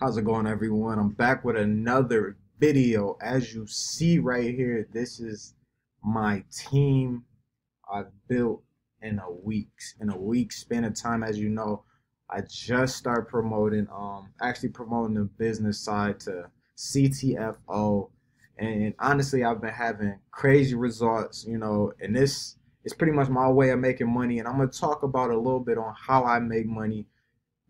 How's it going, everyone? I'm back with another video. As you see right here, this is my team I've built in a week. In a week span of time. As you know, I just started promoting, actually promoting the business side to CTFO. And honestly, I've been having crazy results, and this is pretty much my way of making money. And I'm going to talk about a little bit on how I make money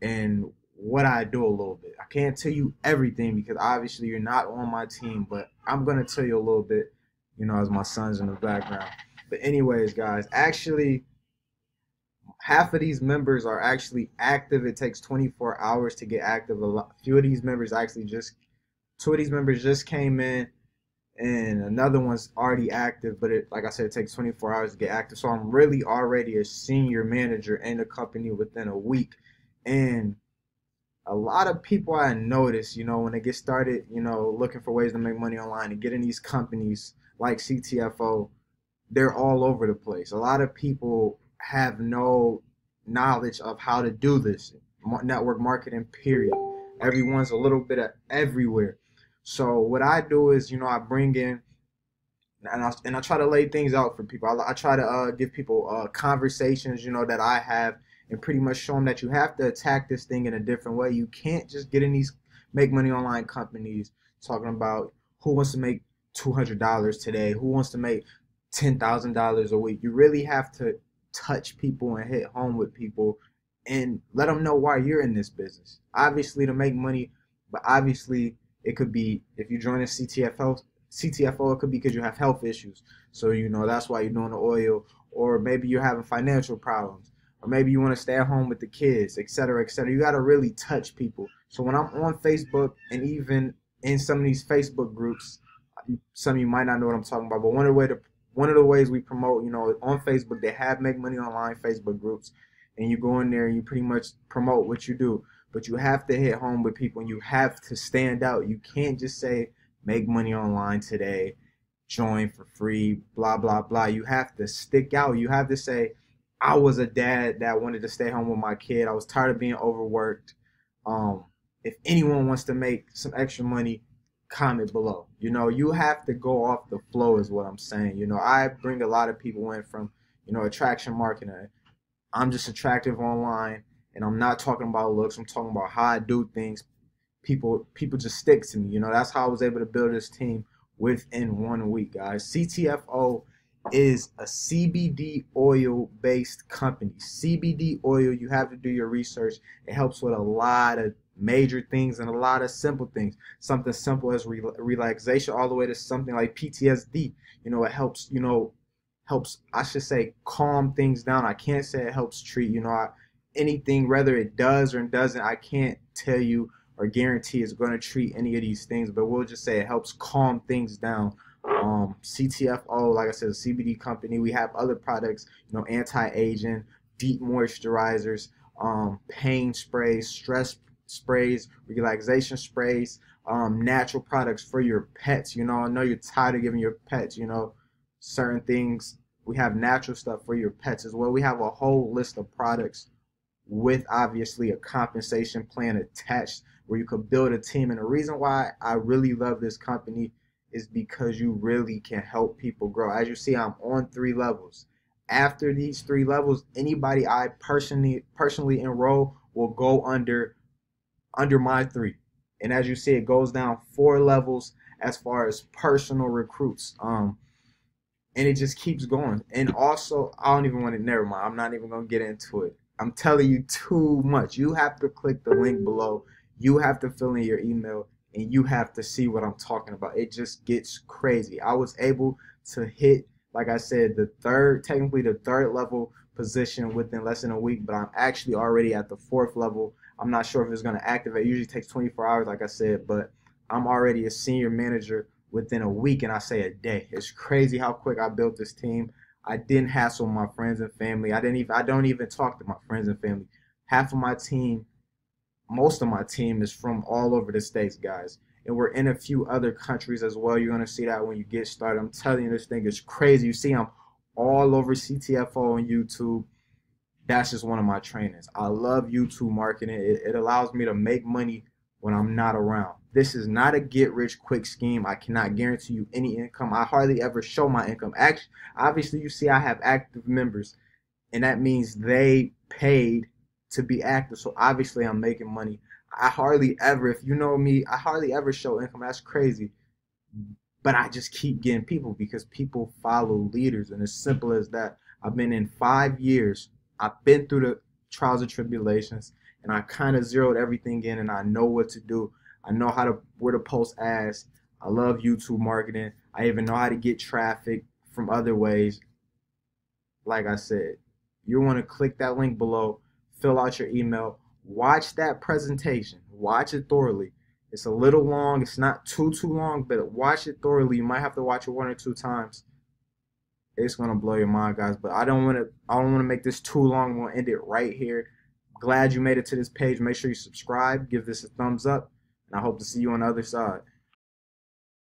and what I do a little bit. I can't tell you everything because obviously you're not on my team, but I'm gonna tell you a little bit, as my son's in the background. But anyways, guys, actually half of these members are actually active. It takes 24 hours to get active. Few of these members actually two of these members just came in, and another one's already active, but like I said, it takes 24 hours to get active. So I'm really already a senior manager in the company within a week. And a lot of people I notice, when they get started, looking for ways to make money online and getting these companies like CTFO, they're all over the place. A lot of people have no knowledge of how to do this. Network marketing, period. Everyone's a little bit of everywhere. So what I do is, I bring in and I try to lay things out for people. I try to give people conversations, that I have, and pretty much show them that you have to attack this thing in a different way. You can't just get in these make money online companies talking about who wants to make $200 today, who wants to make $10,000 a week. You really have to touch people and hit home with people and let them know why you're in this business. Obviously to make money, but obviously it could be if you join a CTFO, it could be because you have health issues. So that's why you're doing the oil, or maybe you're having financial problems, or maybe you want to stay at home with the kids, etc., etc. You got to really touch people. So when I'm on Facebook and even in some of these Facebook groups, some of you might not know what I'm talking about, but one of the ways we promote, on Facebook, they have Make Money Online Facebook groups, and you go in there and you pretty much promote what you do. But you have to hit home with people, and you have to stand out. You can't just say make money online today, join for free, blah, blah, blah. You have to stick out. You have to say, I was a dad that wanted to stay home with my kid. I was tired of being overworked. If anyone wants to make some extra money, comment below. You have to go off the flow is what I'm saying. I bring a lot of people in from, attraction marketing. I'm just attractive online, and I'm not talking about looks. I'm talking about how I do things. People just stick to me. That's how I was able to build this team within 1 week, guys. CTFO is a CBD oil based company. CBD oil, you have to do your research. It helps with a lot of major things and a lot of simple things. Something simple as relaxation, all the way to something like PTSD. It helps, I should say, calm things down. I can't say it helps treat, anything, whether it does or it doesn't. I can't tell you or guarantee it's going to treat any of these things, but we'll just say it helps calm things down. CTFO, like I said, a CBD company. We have other products, anti-aging, deep moisturizers, pain sprays, stress sprays, relaxation sprays, natural products for your pets. I know you're tired of giving your pets, certain things. We have natural stuff for your pets as well. We have a whole list of products with obviously a compensation plan attached where you could build a team. And the reason why I really love this company is because you really can help people grow. As you see, I'm on 3 levels. After these 3 levels, anybody I personally enroll will go under my 3. And as you see, it goes down 4 levels as far as personal recruits. And it just keeps going. And also, I don't even want to, never mind. I'm not even going to get into it. I'm telling you too much. You have to click the link below. You have to fill in your email, and you have to see what I'm talking about. It just gets crazy. I was able to hit, like I said, technically the third level position within less than a week, but I'm actually already at the 4th level. I'm not sure if it's going to activate. It usually takes 24 hours, like I said, but I'm already a senior manager within a week, and I say a day. It's crazy how quick I built this team. I didn't hassle my friends and family. I don't even talk to my friends and family. Half of my team, most of my team is from all over the States, guys. And we're in a few other countries as well. You're going to see that when you get started. I'm telling you, this thing is crazy. You see, I'm all over CTFO on YouTube. That's just one of my trainings. I love YouTube marketing. It allows me to make money when I'm not around. This is not a get rich quick scheme. I cannot guarantee you any income. I hardly ever show my income. Actually, obviously you see I have active members, and that means they paid to be active. So obviously I'm making money. I hardly ever, if you know me, I hardly ever show income. That's crazy. But I just keep getting people because people follow leaders, and as simple as that. I've been in 5 years. I've been through the trials and tribulations, and I kind of zeroed everything in, and I know what to do. I know where to post ads. I love YouTube marketing. I even know how to get traffic from other ways. Like I said, you want to click that link below, fill out your email, watch that presentation, watch it thoroughly. It's a little long, it's not too long, but watch it thoroughly. You might have to watch it 1 or 2 times. It's gonna blow your mind, guys. But I don't wanna make this too long. I'm gonna end it right here. Glad you made it to this page. Make sure you subscribe, give this a thumbs up, and I hope to see you on the other side.